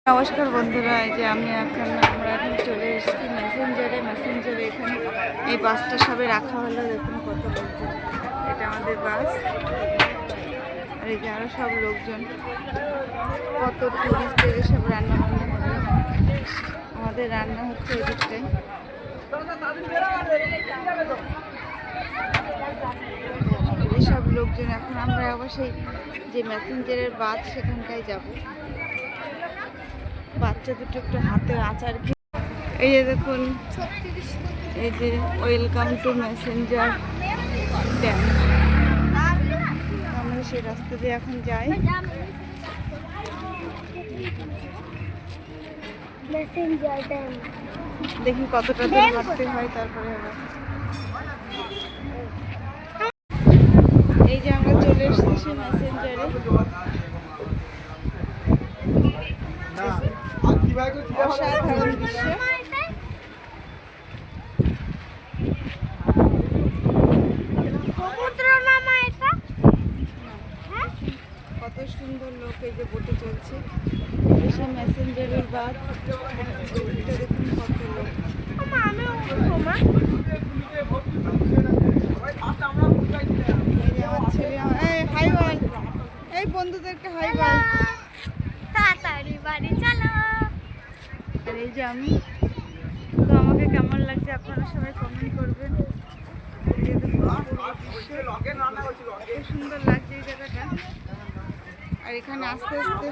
নমস্কার বন্ধুরা, এই যে আমরা এখন চলে এসেছি মেসেঞ্জারে এখানে এই বাসটা সবে রাখা হলো। দেখুন কত লোকজন, এটা আমাদের বাস। আর এই যে আরও সব লোকজন, কত টুরিস্ট থেকে সব রান্না বান্না হবে। আমাদের রান্না হচ্ছে এই দিকটায়। এইসব লোকজন, এখন আমরা আবার সেই যে মেসেঞ্জারের বাস সেখানটায় যাব। বাচ্চা দুটো একটু হাতে আচার খেয়ে, এই যে দেখুন, এই যে ওয়েলকাম টু মেসেঞ্জার ড্যাম। আমরা সেই রাস্তা দিয়ে এখন যাই। দেখি কতটা দূর হাঁটতে হয়, তারপরে আবার এই যে আমরা চলে এসেছি মেসেঞ্জারে। অসাধারণ দৃশ্য। কত সুন্দর লোক, এই যে বোটে চলছে। এসে মেসেঞ্জারের বাদ দেখুন কত লোক। আমার ছেলে, হাই বল, এই বন্ধুদেরকে হাই বল। তাড়াতাড়ি বাড়ি চলো। আর এই যে আমি, তো আমাকে কেমন লাগছে আপনারা সবাই কমেন্ট করবেন। সুন্দর লাগছে এই জায়গাটা। আর এখানে আস্তে আস্তে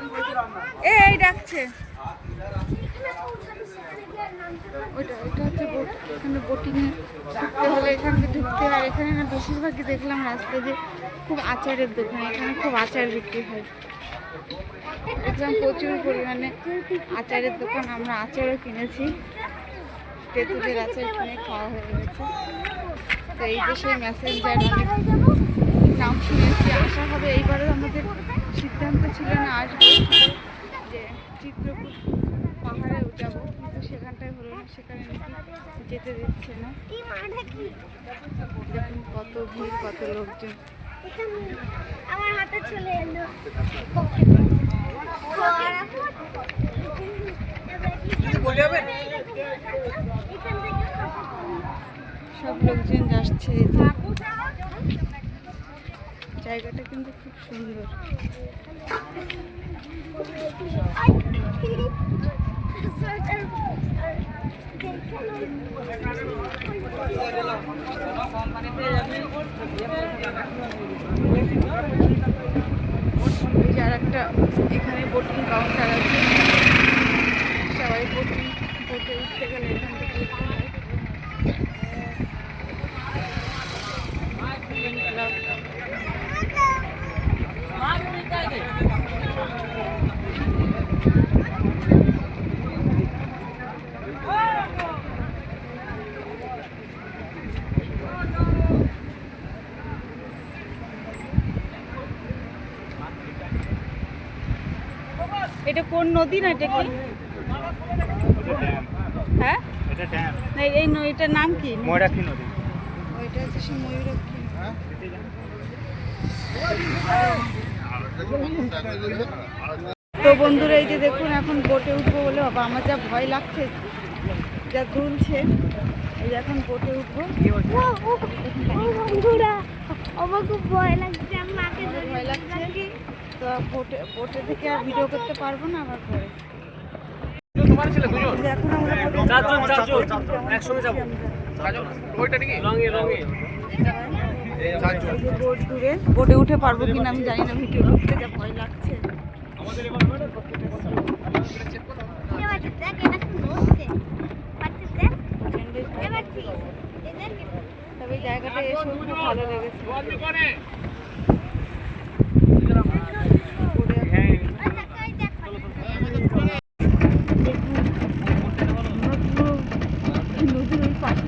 এই ডাকছে, ওইটা হচ্ছে বোট। এখানে বোটিংয়ে ঢুকতে হলে এখান থেকে ঢুকতে হয়। আর এখানে না বেশিরভাগই দেখলাম রাস্তায় যে খুব আচারের দোকান, এখানে খুব আচার বিক্রি হয়। দেখলাম প্রচুর পরিমাণে আচারের দোকান। আমরা আচারও কিনেছি, তেঁতুলের আচার কিনে খাওয়া হয়ে গেছে। তো এই যে সেই মেসেঞ্জার, অনেক নাম শুনেছি। আসা হবে, এইবারও আমাদের সিদ্ধান্ত ছিল না আসবো, যে চিত্রকূট পাহাড়ে যাবো, কিন্তু সেখানটায় হলো না, সেখানে যেতে দিচ্ছে না। দেখুন কত ভিড়, কত লোকজন। আমার হাতে চলে এলো। সব লোকজন যাচ্ছে। জায়গাটা কিন্তু খুব সুন্দর। আর একটা এখানে বোটিং কাউন্টার আছে, সবাই বোটে উঠতে গেলে এখান থেকে উঠতে হয়। এটা কোন নদী? না এটা কি? হ্যাঁ, এটা ড্যাম। এই নদীটার নাম কি? ময়ূরাক্ষী নদী। ওইটা হচ্ছে সে ময়ূরাক্ষী। তো বন্ধুরা, এই যে দেখুন, এখন বোটে উঠবো বলে বাবা, আমার যা ভয় লাগছে, যা দুলছে। এই যে এখন বোটে উঠবো। বন্ধুরা, আমার খুব ভয় লাগছে। আমি মাকে ভয় লাগছে, তো বোটে থেকে আর ভিডিও করতে পারবো না আবার পরে। এখন আমরা বোটে উঠে পারবো কিনা আমি জানি না, ভিডিও করতে যা ভয় লাগছে। তবে জায়গাটা এসে খুব ভালো লেগেছে। নদীর ওই পাশে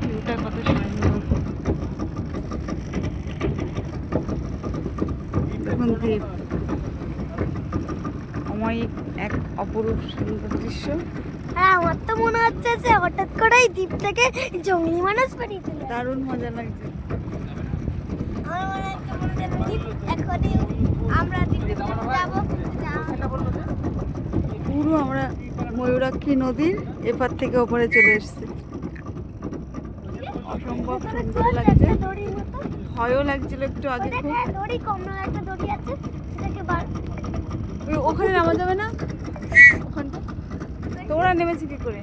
ভিউটা কত সুন্দর। দেখুন দ্বীপ, অমায়িক এক অপরূপ সুন্দর দৃশ্য। আমার তো মনে হচ্ছে যে হঠাৎ করেই দ্বীপ থেকে জঙ্গলি মানুষ বেরিয়ে চলে। দারুণ মজা লাগছে। আমার মনে হচ্ছে এখনই আমরা দ্বীপে যাবো। আমরা ময়ূরাক্ষী নদীর এপার থেকে ওপারে চলে এসেছি। অসম্ভব সুন্দর লাগছে, দড়ির মতো ভয়ও লাগছিল একটু আগে খুব। দড়ি কমলা একটা দড়ি আছে সেটাকে ওখানে নামা যাবে না, ওখানটা তোমরা নেমেছি কি করে?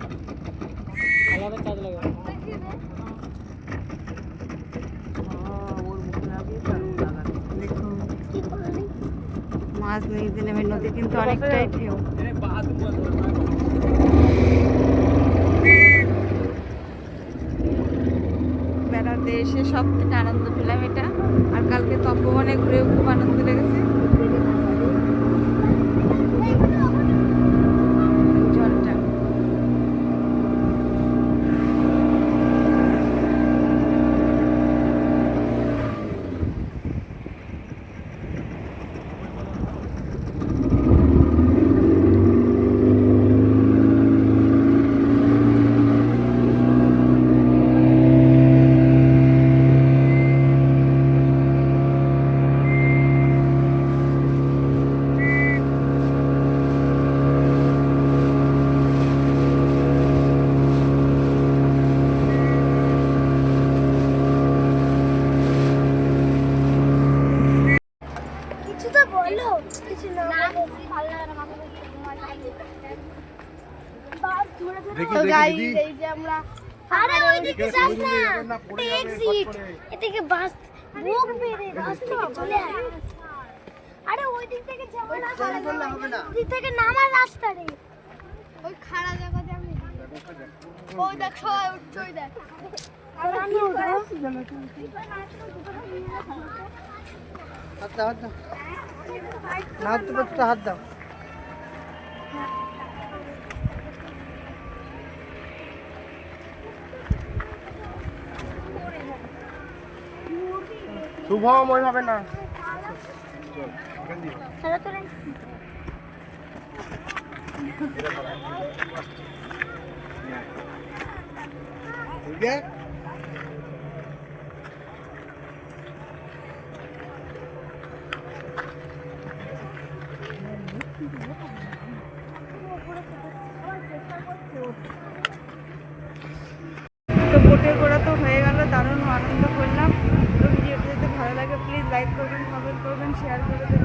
দেখুন মাছ নদীতে নেমে, নদী কিন্তু অনেকটাই ঢেউ। বেড়াতে এসে সব থেকে আনন্দ পেলাম এটা। আর কালকে তপবনে ঘুরেও খুব আনন্দ লেগেছে। জলটা কিছু তো বলো, কিছু না তো গাইস, এই যে আমরা আরে ওইদিকে যাস না, এক্সিট এদিকে বাস মুখ বেরে রাস্তা চলে আয়। আরে ওই দিক থেকে যাওয়া না, ওই থেকে নামার রাস্তা রে, ওই খাড়া জায়গাতে আমি ওই দেখ সবাই উঠছে, ওই দেখ আমি হাত দাও, হাত দাও, না হাত দাও। শুভম ওইভাবে না, ঠিক আছে। তো বোটে ঘোরা তো হয়ে গেল, দারুণ আনন্দ করলাম। তো ভিডিওটি যদি ভালো লাগে প্লিজ লাইক করবেন, কমেন্ট করবেন, শেয়ার করে দেবেন।